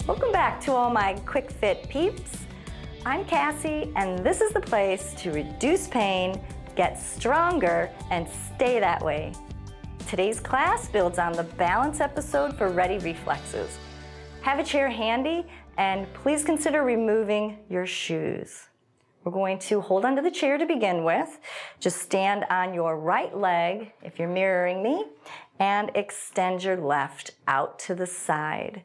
Welcome back to all my Quick Fit peeps. I'm Cassie, and this is the place to reduce pain, get stronger, and stay that way. Today's class builds on the balance episode for Ready Reflexes. Have a chair handy, and please consider removing your shoes. We're going to hold onto the chair to begin with. Just stand on your right leg, if you're mirroring me, and extend your left out to the side.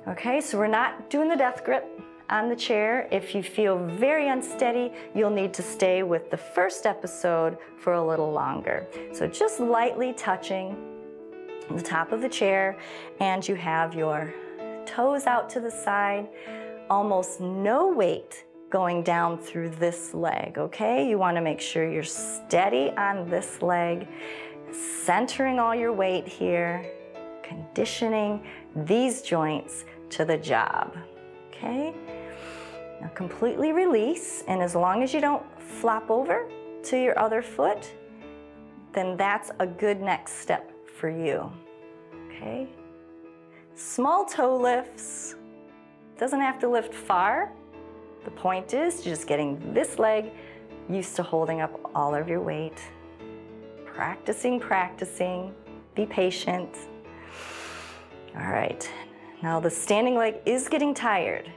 Okay, so we're not doing the death grip on the chair. If you feel very unsteady, you'll need to stay with the first episode for a little longer. So just lightly touching the top of the chair, and you have your toes out to the side, almost no weight going down through this leg, okay? You wanna make sure you're steady on this leg, centering all your weight here, conditioning these joints to the job, okay? Now completely release, and as long as you don't flop over to your other foot, then that's a good next step for you, okay? Small toe lifts, doesn't have to lift far. The point is just getting this leg used to holding up all of your weight. Practicing, be patient. All right. Now the standing leg is getting tired.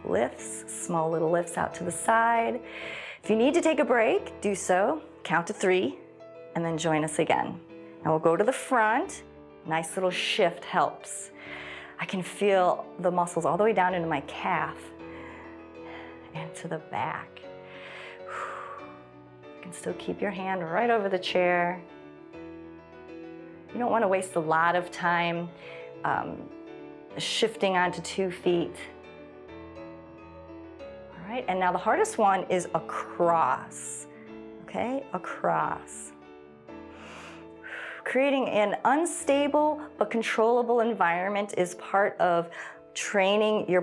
Lifts, small little lifts out to the side. If you need to take a break, do so. Count to 3 and then join us again. Now we'll go to the front. Nice little shift helps. I can feel the muscles all the way down into my calf and to the back. You can still keep your hand right over the chair. You don't want to waste a lot of time shifting onto 2 feet. All right, and now the hardest one is across, okay? Across. Creating an unstable but controllable environment is part of training your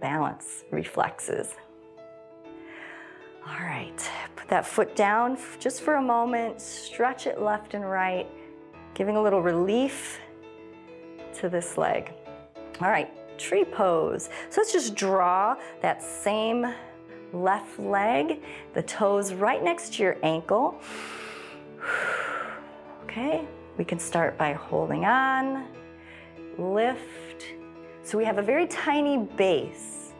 balance reflexes. All right, put that foot down just for a moment, stretch it left and right, giving a little relief to this leg. All right, tree pose. So let's just draw that same left leg, the toes right next to your ankle. Okay, we can start by holding on, lift. So we have a very tiny base.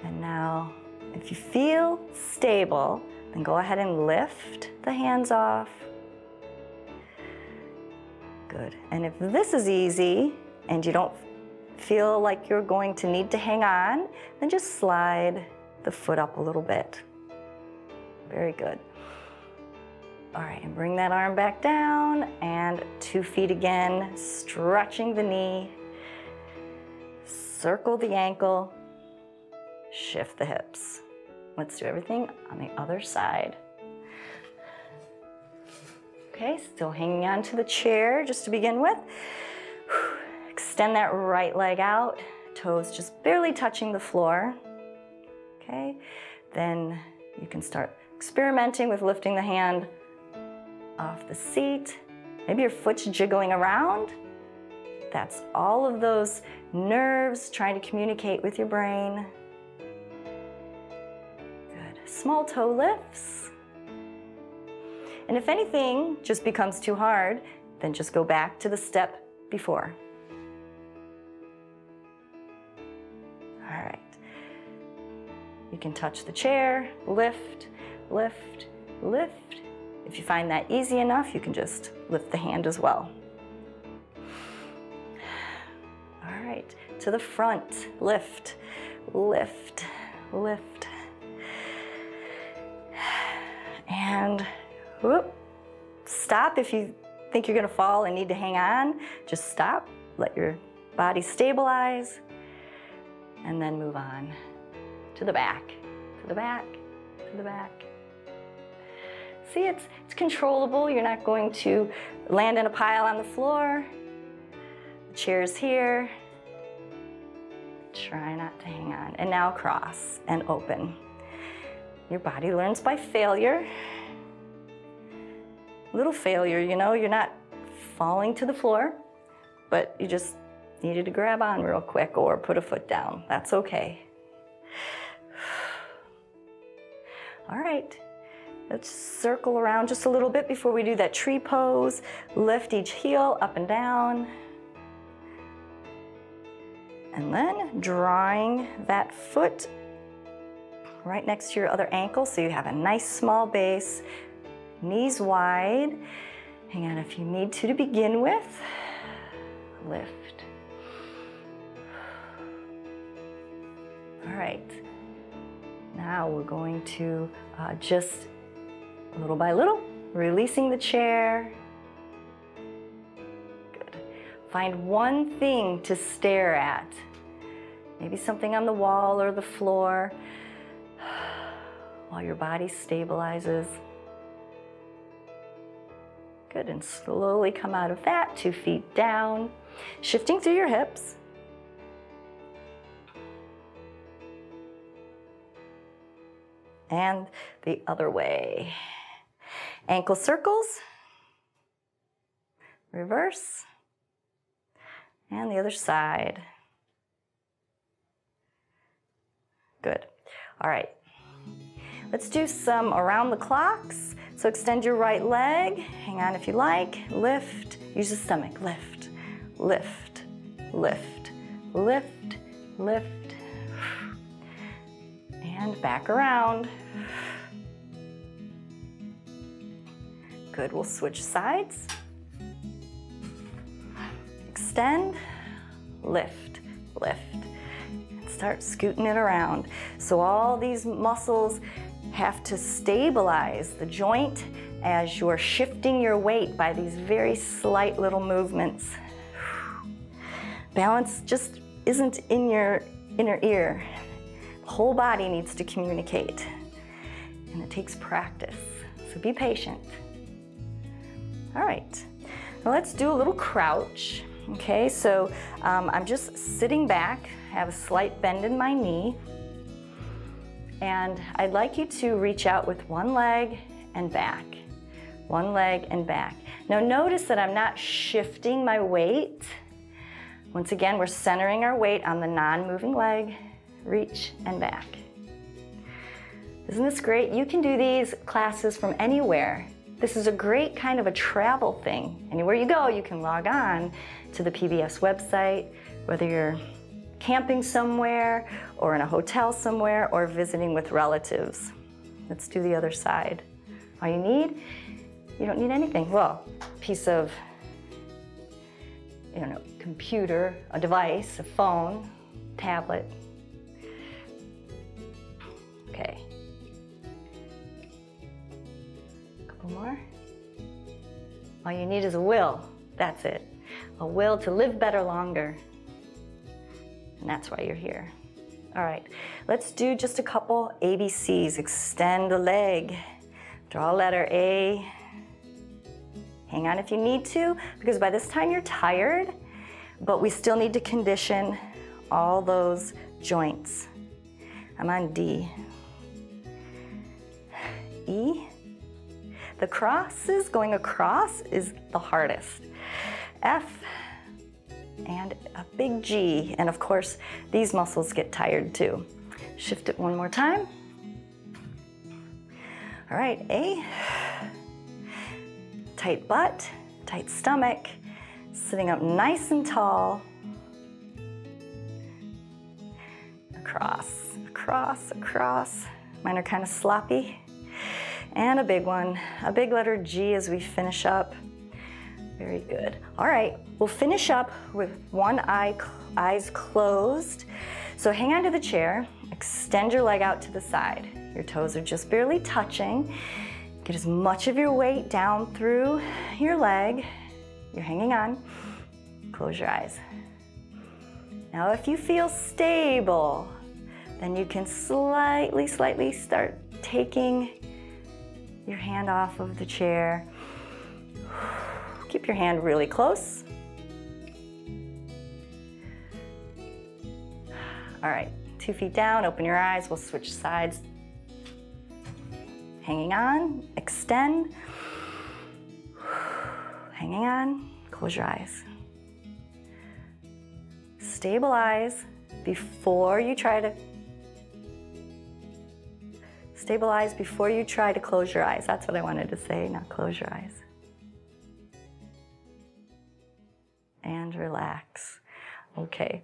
And now, if you feel stable, then go ahead and lift the hands off. Good. And if this is easy and you don't feel like you're going to need to hang on, then just slide the foot up a little bit. Very good. All right, and bring that arm back down, and 2 feet again, stretching the knee, circle the ankle, shift the hips. Let's do everything on the other side. Okay, still hanging on to the chair just to begin with. Extend that right leg out, toes just barely touching the floor. Okay, then you can start experimenting with lifting the hand off the seat. Maybe your foot's jiggling around. That's all of those nerves trying to communicate with your brain. Good. Small toe lifts. And if anything just becomes too hard, then just go back to the step before. All right. You can touch the chair, lift, lift, lift. If you find that easy enough, you can just lift the hand as well. All right, to the front, lift, lift, lift. And whoop. Stop if you think you're gonna fall and need to hang on. Just stop, let your body stabilize, and then move on to the back, to the back, to the back. See, it's controllable. You're not going to land in a pile on the floor. The chair's here. Try not to hang on. And now cross and open. Your body learns by failure. Little failure, you know, you're not falling to the floor, but you just needed to grab on real quick or put a foot down. That's okay. All right, let's circle around just a little bit before we do that tree pose. Lift each heel up and down. And then drawing that foot right next to your other ankle so you have a nice small base, knees wide. Hang on if you need to begin with. Lift. All right. Now we're going to just little by little, releasing the chair. Good. Find one thing to stare at. Maybe something on the wall or the floor while your body stabilizes. Good, and slowly come out of that, 2 feet down, shifting through your hips. And the other way. Ankle circles, reverse, and the other side. Good. All right. Let's do some around the clocks. So extend your right leg. Hang on if you like. Lift. Use the stomach. Lift, lift, lift, lift, lift. And back around. Good. We'll switch sides. Extend, lift, lift. And start scooting it around. So all these muscles have to stabilize the joint as you're shifting your weight by these very slight little movements. Balance just isn't in your inner ear. The whole body needs to communicate, and it takes practice, so be patient. All right, now let's do a little crouch. Okay, so I'm just sitting back, have a slight bend in my knee, and I'd like you to reach out with one leg and back. One leg and back. Now notice that I'm not shifting my weight. Once again, we're centering our weight on the non-moving leg. Reach and back. Isn't this great? You can do these classes from anywhere. This is a great kind of a travel thing. Anywhere you go, you can log on to the PBS website, whether you're camping somewhere or in a hotel somewhere or visiting with relatives. Let's do the other side. All you need, you don't need anything. Well, a piece of, computer, a device, a phone, tablet. Okay. A couple more. All you need is a will. That's it. A will to live better longer. And that's why you're here. All right, let's do just a couple ABCs. Extend the leg. Draw a letter A. Hang on if you need to, because by this time you're tired, but we still need to condition all those joints. I'm on D. E. The crosses, going across is the hardest. F. And a big G, and of course these muscles get tired too. Shift it one more time. All right, A. Tight butt, tight stomach, sitting up nice and tall. Across, across, across. Mine are kind of sloppy. And a big one, a big letter G as we finish up. Very good. All right, we'll finish up with one eyes closed. So hang on to the chair, extend your leg out to the side. Your toes are just barely touching. Get as much of your weight down through your leg. You're hanging on. Close your eyes. Now if you feel stable, then you can slightly start taking your hand off of the chair. Keep your hand really close. All right, 2 feet down, open your eyes, we'll switch sides. Hanging on, extend. Hanging on, close your eyes. stabilize before you try to close your eyes. That's what I wanted to say. Now close your eyes. And relax. Okay.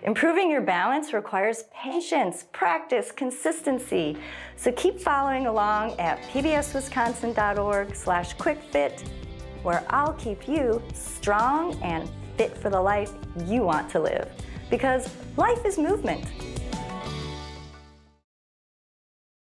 Improving your balance requires patience, practice, consistency. So keep following along at pbswisconsin.org/quickfit, where I'll keep you strong and fit for the life you want to live. Because life is movement.